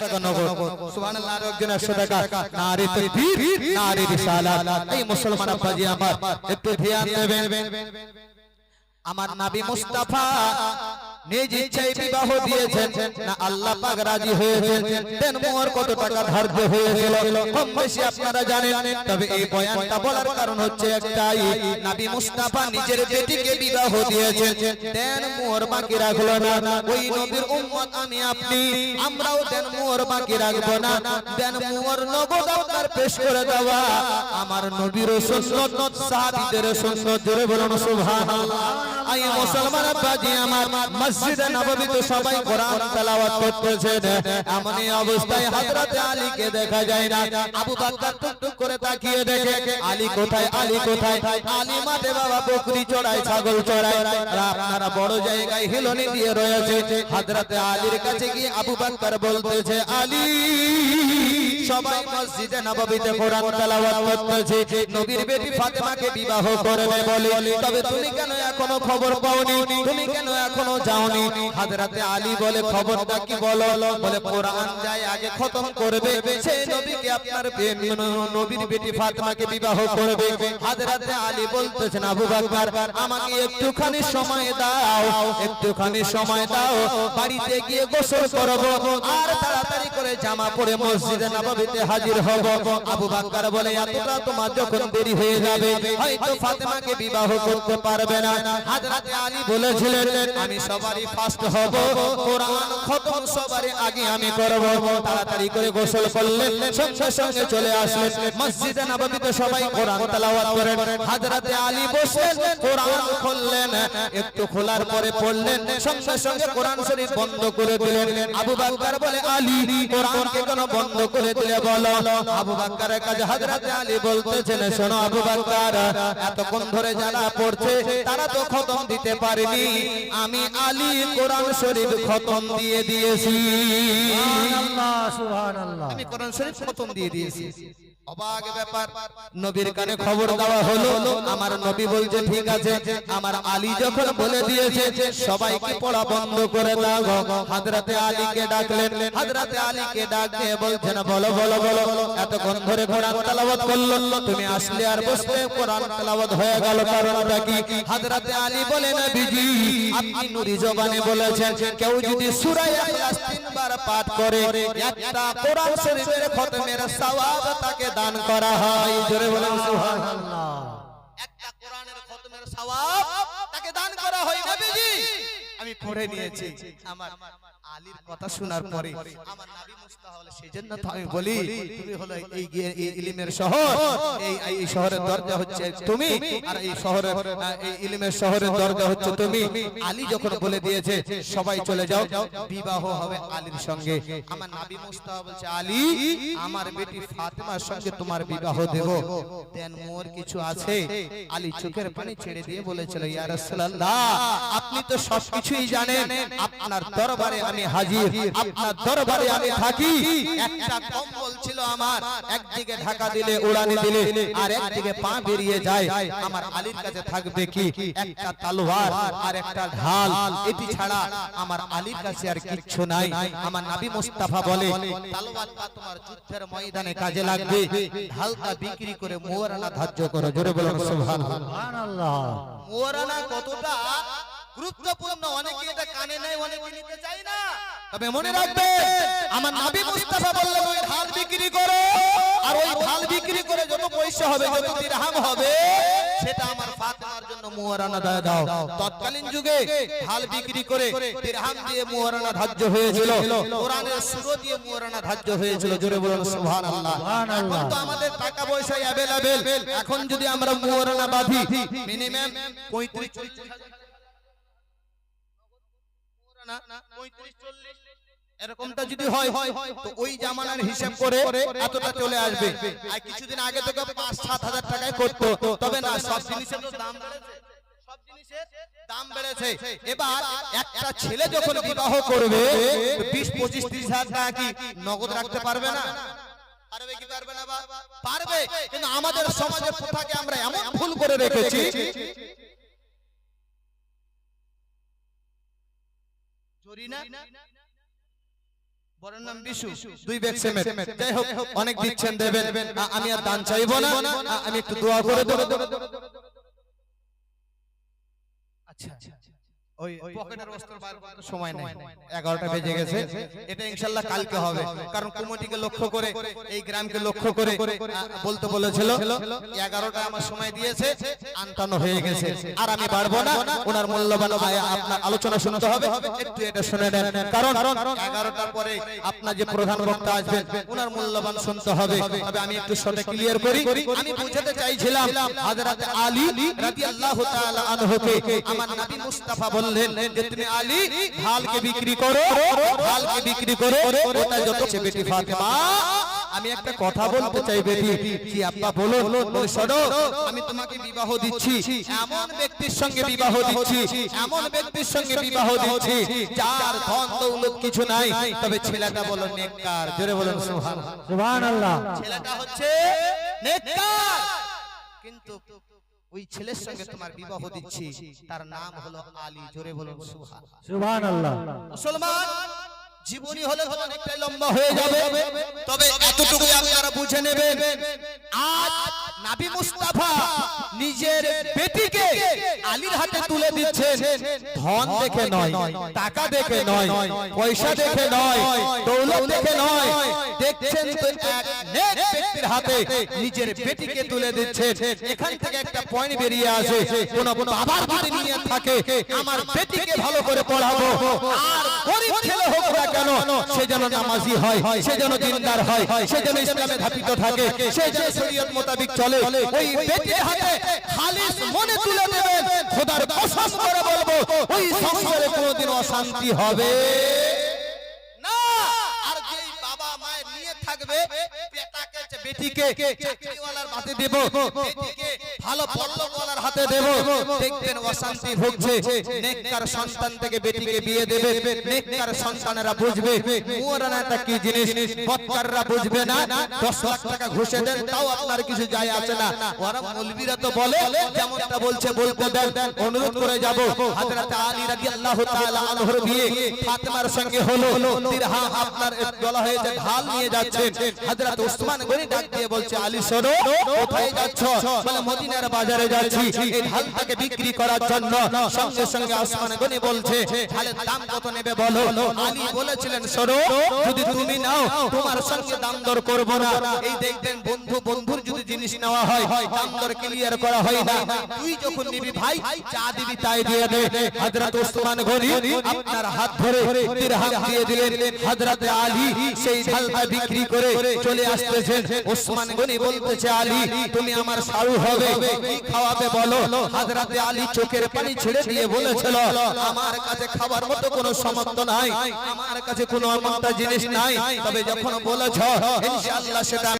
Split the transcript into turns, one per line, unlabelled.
টাকা নগদ সুবহানাল্লাহ আর একজন 100 টাকা নারে তাকবীর নারে রিসালাত এই মুসলমান আব্বাজি আমার একটু ধ্যান দেবেন আমার নবী মুস্তাফা নিজ ইচ্ছায় বিবাহ দিয়েছেন না আল্লাহ পাক রাজি হয়েছেন দেন মোহর কত টাকা ধার্য হয়েছিল কম বেশি আপনারা জানেন তবে এই বয়ানটা বলার কারণ হচ্ছে একটাই নবী মুস্তাফা নিজের বেটিকে বিবাহ দিয়েছেন দেন মোহর বাকি রাখলো না ওই নবীর উম্মত আমি আপনি আমরাও দেন মোহর বাকি রাখবো না দেন মোহর নগদ আপনার পেশ করে দেওয়া আমার নবীর সুন্নাত সাহাবীদের সুন্নাত জোরে বলুন সুবহানাল্লাহ আই মুসলমান আব্বাজি আমার মসজিদে নববীতে সবাই কোরআন তেলাওয়াত করতেছেন এমন অবস্থায় হযরত আলীকে দেখা যায় না আবু বকর টুকটুক করে তাকিয়ে দেখে আলী কোথায় আলী মাঠে বাবা বকরি চড়ায় ছাগল চড়ায় আর আপনারা বড় জায়গায় হিলনি দিয়ে রয়েছে হযরত আলীর কাছে গিয়ে আবু বকর বলতেছে আলী সবাই মসজিদে নববীতে কোরআন তেলাওয়াত করতেছে নবীর বেটি ফাতেমাকে বিবাহ করবে বলে তবে তুমি কেন এখনো খবর পাওনি তুমি কেন এখনো যাওনি হযরত আলী বলে খবরটা কি বলো বলে কোরআন যায় আগে খতম করবে সেই নবীকে আপনার নবীর বেটি ফাতেমাকে বিবাহ করবে হযরত আলী বলতেছেন আবু বকর আমাকে একটুখানি সময় দাও বাড়িতে গিয়ে গোসল করব আর তাড়াতাড়ি করে জামা পরে মসজিদে নববীতে হাজির হব আবু বকর বলে এতটা তোমার যখন দেরি হয়ে যাবে হয়তো ফাতেমাকে বিবাহ করতে পারবে না হযরত আলী বলেছিলেন আমি সবারই ফার্স্ট হব কোরআন খতম সবারই আগে আমি করব তাড়াতাড়ি করে গোসল করলেন সঙ্গে সঙ্গে চলে আসলেন মসজিদে নববীতে সবাই কোরআন তেলাওয়াত করেন হযরত আলী বসে কোরআন খুললেন একটু খোলার পরে পড়লেন সঙ্গে সঙ্গে কোরআন শরীফ বন্ধ করে দিলেন আবু বকর বলে আলী কোরআনকে কেন বন্ধ করে দিলে বলো আবু বকরের কাছে হযরত আলী বলতেছেন শোনো আবু বকর এতক্ষণ ধরে যারা পড়ছে তারা তো খতম দিতে পারেনি আমি আলী কোরআন শরীফ খতম দিয়ে দিয়েছি সুবহানাল্লাহ সুবহানাল্লাহ আমি কোরআন শরীফ খতম দিয়ে দিয়েছি অবাক ব্যাপার নবীর কানে খবর দেওয়া হলো আমার নবী বলছে ঠিক আছে আমার আলী যখন বলে দিয়েছে সবাইকে পড়া বন্ধ করে দাও হযরত আলীকে ডাকলেন হযরত আলীকে ডাকে বলছেন বলো এতক্ষণ ধরে কোরআন তেলাওয়াত করলো তুমি আসলে আর বসলে কোরআন তেলাওয়াত হয়ে গেল কারণটা কি হযরত আলী বলে নবীজি আপনি নুরি জবানে বলেছেন কেউ যদি সূরা ইখলাস 3 বার পাঠ করে একটা কোরআন শরীফের খতমের সওয়াব তাকে দান করা হয় জোরে বলেন সুবহানাল্লাহ একটা কোরআনের খতমের সওয়াব তাকে দান করা হয় নবীজি আমি পড়ে নিয়েছি আমার আলীর কথা শোনার পরে আমার নবী মুস্তাফা হলো সেজন্য তো আমি বলি তুমি হলো এই ইলমের শহর এই শহরের দরজা হচ্ছে তুমি আর এই শহরের এই ইলমের শহরের দরজা হচ্ছে তুমি আলী যখন বলে দিয়েছে সবাই চলে যাও বিবাহ হবে আলীর সঙ্গে আমার নবী মুস্তাফা বলছে আলী আমার বেটি ফাতেমার সঙ্গে তোমার বিবাহ দেব দেন মোর কিছু আছে আলী চোখের পানি ছেড়ে দিয়ে বলেছিল ইয়া রাসূলুল্লাহ আপনি তো সবকিছুই জানেন আপনার দরবারে আমি হাজির আপনার দরবারে আমি থাকি একটা কম্বল ছিল আমার একদিকে ঢাকা দিলে উড়ানি দিলে আর একদিকে পা বেরিয়ে যায় আমার আলীর কাছে থাকবে কি একটা তলোয়ার আর একটা ঢাল এটি ছাড়া আমার আলীর কাছে আর কিছু নাই আমার নবী মুস্তাফা বলে তলোয়ারটা তোমার যুদ্ধের ময়দানে কাজে লাগবে ঢালটা বিক্রি করে মোহরানা ধার্য করো জোরে বলুন সুবহানাল্লাহ মোহরানা কতটা গুরুত্বপূর্ণ অনেকে এটা কানে নাই অনেকে নিতে চায় না তবে মনে রাখবে আমার নবী মুস্তাফা বললেন ওই ঢাল বিক্রি করো আর ওই ঢাল বিক্রি করে যত পয়সা হবে যত দিরহাম হবে সেটা আমার ফাতেমার জন্য মোহরানা দাও তৎকালীন যুগে ঢাল বিক্রি করে দিরহাম দিয়ে মোহরানা ধার্য হয়েছিল কোরআনের সূরা দিয়ে মোহরানা ধার্য হয়েছিল জোরে বলুন সুবহানাল্লাহ এখন তো আমাদের টাকা পয়সা अवेलेबल এখন যদি আমরা মোহরানা বাঁধি মিনিমাম 35-40 এরকমটা যদি হয় তো ওই জামানার হিসাব করে এতটা চলে আসবে আর কিছুদিন আগে থেকে 5-7 হাজার টাকায় করতো তবে না সব জিনিসের দাম বেড়েছে এবার একটা ছেলে যখন বিবাহ করবে 20-25-30 হাজার টাকা কি নগদ রাখতে পারবে না পারবে কি পারবে না পারবে কিন্তু আমাদের সমাজের প্রথাকে আমরা এমন ভুল করে রেখেছি বরের নাম বিশু, 2 ব্যাগ সিমেন্ট। যাই হোক, অনেক দিচ্ছেন দেবেন, আমি আর দান চাইবো না, আমি একটু দোয়া করে দেব। আচ্ছা, ওই পকেটের বস্ত্র বার করার সময় নেই, 11টা বেজে গেছে। এটা ইনশাআল্লাহ কালকে হবে, কারণ কমিটিকে লক্ষ্য করে, এই গ্রামকে লক্ষ্য করে বলতে বলেছিল। 11টা আমার সময় দিয়েছে, আনটানো হয়ে গেছে, আর আমি পারবো না। ওনার মূল্যবান আপনার আলোচনা শুনতে হবে, একটু এটা শুনে নেন, কারণ 11টার পরে আপনার যে প্রধান বক্তা আসবেন ওনার মূল্যবান শুনতে হবে। তবে আমি একটু শর্টে ক্লিয়ার করি। আমি বুঝাতে চাইছিলাম হযরত আলী রাদিয়াল্লাহু তাআলা আনহুকে আমার নবী মুস্তাফা বললেন যে তুমি আলী ঢালকে বিক্রি করো, ঢালকে বিক্রি করো, ওটা যত বেটি ফাতেমা। আমি একটা কথা বলতে চাই বেটি, কি আব্বা বলুন, শোনো, আমি তোমাকে বিবাহ দিচ্ছি, এমন ব্যক্তির সঙ্গে বিবাহ দিচ্ছি, এমন ব্যক্তির সঙ্গে বিবাহ দিচ্ছি যার ধন দৌলত কিছু নাই, তবে ছেলেটা বলো নেককার। জোরে বলুন সুবহানাল্লাহ। ছেলেটা হচ্ছে নেককার, কিন্তু ওই ছেলের সঙ্গে তোমার বিবাহ দিচ্ছি, তার নাম হলো আলী। জোরে বলুন সুবহানাল্লাহ। মুসলমান জীবনী হলে অনেকটাই লম্বা হয়ে যাবে, তবে এতটুকু আপনারা বুঝে নেবেন, আজ নবী মুস্তাফা নিজের বেটিকে আলীর হাতে তুলে দিচ্ছেন, ধন দেখে নয়, টাকা দেখে নয়, পয়সা দেখে নয়, দৌলত দেখে নয়, দেখছেন তো এক নেক ব্যক্তির হাতে নিজের বেটিকে তুলে দিচ্ছেন। এখান থেকে একটা পয়েন্ট বেরিয়ে আসে, কোন বাবার যদি নিয়ে থাকে আমার বেটিকে ভালো করে পড়াবো, আর গরিব ছেলে হোক না কেন সে যেন নামাজি হয়, সে যেন দিনদার হয়, সে যেন ইসলামে ধাপিত থাকে, সে যেন শরীয়ত মোতাবেক চলে, ওই বেটির হাতে খালিস মনে তুলে দেবেন। খোদার কসম করে বলবো, ওই সংসারে কোনোদিন অশান্তি হবে না। আর যেই বাবা মায়ের নিয়ে থাকবে বেটিকে চাকরিওয়ালার হাতে দেব, বেটিকে ভালো পল্লবওয়ালার হাতে দেব, দেখবেন অশান্তি ভুগছে। নেককার সন্তান থেকে বেটিকে বিয়ে দেবে, নেককার সন্তানেরা বুঝবে মুরানাটা কি জিনিস, বদকাররা বুঝবে না। 10 লাখ টাকা ঘুষে দেন তাও আপনার কিছু যায় আসে না। ওরা মৌলবীরা তো বলে যেমনটা বলছে বলতে দেন। অনুরোধ করে যাব, হযরত আলী রাদিয়াল্লাহু তাআলা আনহুর বিয়ে ফাতেমার সঙ্গে হলো, দিরহাম আপনার গলা হয়ে যে ঢাল নিয়ে যাচ্ছেন, হযরত ওসমান গনি ডাক দিয়ে বলছে, আলী শোনো, কোথায় যাচ্ছ? বলে মদিনার বাজারে যাচ্ছি এই ঢালটাকে বিক্রি করার জন্য। সঙ্গে সঙ্গে ওসমান গনি বলছে, ঢালের দাম কত নেবে বলো? আলী বলেছিলেন, শোনো, যদি তুমি নাও তোমার সঙ্গে দাম দর করব না। এই দেখবেন বন্ধু বন্ধুর যদি জিনিস নেওয়া হয় দাম দর ক্লিয়ার করা হয় না, তুই যখন নিবি ভাই যা দিবি তাই দিয়ে দে। হযরত ওসমান গনি আপনার হাত ধরে দিরহাম দিয়ে দিলেন। হযরত আলী সেই ঢালটা বিক্রি করে চলে আসতেছেন। ওসমান গনি বলতেছে, আলী তুমি আমার শাহু হবে, কি খাওয়াবে বলো? হযরত আলী চোখের পানি ছেড়ে দিয়ে বলেছিল, আমার কাছে খাবার মতো কোনো সামর্থ্য নাই, আমার কাছে কোনো এমনটা জিনিস নাই, তবে যখন বলেছ ইনশাআল্লাহ সেটা